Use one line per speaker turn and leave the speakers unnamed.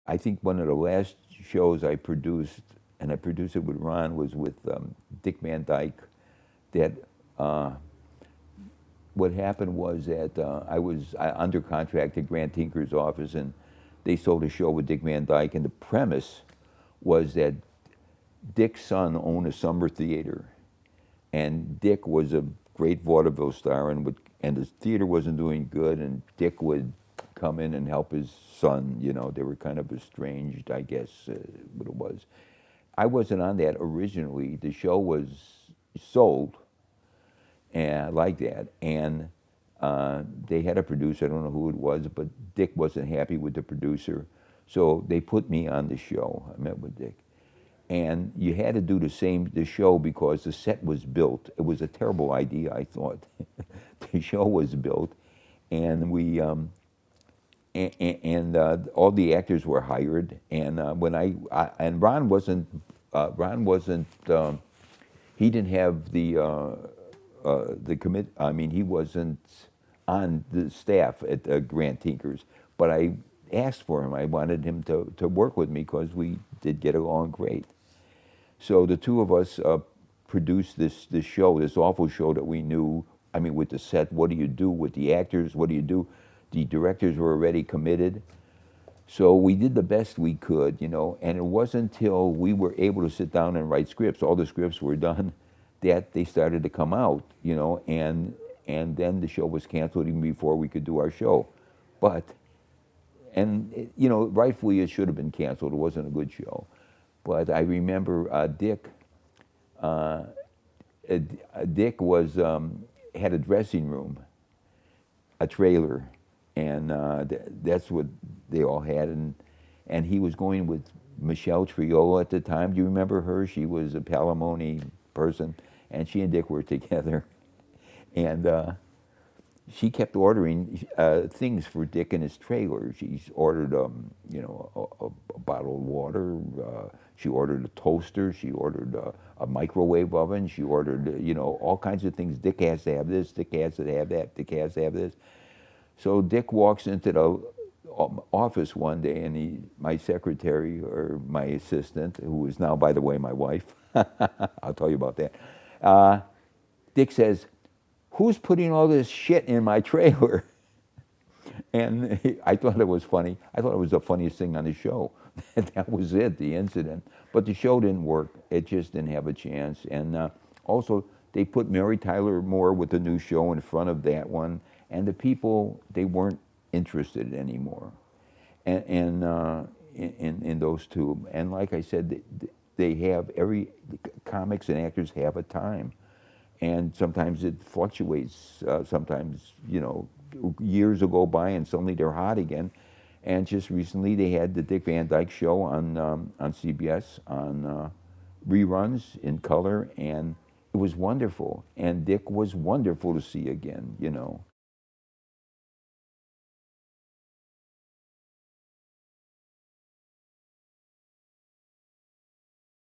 I think one of the last shows I produced, and I produced it with Ron, was with Dick Van Dyke. That what happened was that I was under contract at Grant Tinker's office, and they sold a show with Dick Van Dyke, and the premise was that Dick's son owned a summer theater, and Dick was a great vaudeville star, and the theater wasn't doing good, and Dick would come in and help his son. You know, they were kind of estranged, I guess, what it was. I wasn't on that originally. The show was sold, and like that, and they had a producer. I don't know who it was, but Dick wasn't happy with the producer, so they put me on the show. I met with Dick, and you had to do the show because the set was built. It was a terrible idea, I thought. The show was built, and all the actors were hired. And and Ron wasn't he didn't have the commit. I mean, he wasn't on the staff at Grant Tinkers, but I asked for him. I wanted him to work with me because we did get along great. So the two of us produced this show, this awful show that we knew. I mean, with the set, what do you do with the actors? What do you do? The directors were already committed. So we did the best we could, you know, and it wasn't until we were able to sit down and write scripts, all the scripts were done, that they started to come out, you know, and then the show was canceled even before we could do our show. But, you know, rightfully it should have been canceled. It wasn't a good show. But I remember uh, Dick was had a dressing room, a trailer, and that's what they all had. And he was going with Michelle Triola at the time. Do you remember her? She was a Palimony person, and she and Dick were together. And she kept ordering things for Dick in his trailer. She's ordered, you know, a bottle of water. She ordered a toaster. She ordered a microwave oven. She ordered, you know, all kinds of things. Dick has to have this. Dick has to have that. Dick has to have this. So Dick walks into the office one day, and my secretary or my assistant, who is now, by the way, my wife, I'll tell you about that. Dick says, "Who's putting all this shit in my trailer?" And I thought it was funny. I thought it was the funniest thing on the show. That was it, the incident. But the show didn't work. It just didn't have a chance. And also, they put Mary Tyler Moore with the new show in front of that one, and the people, they weren't interested anymore. In those two. And like I said, they have comics and actors have a time. And sometimes it fluctuates. Sometimes, you know, years will go by and suddenly they're hot again. And just recently they had the Dick Van Dyke Show on CBS on reruns in color, and it was wonderful. And Dick was wonderful to see again, you know.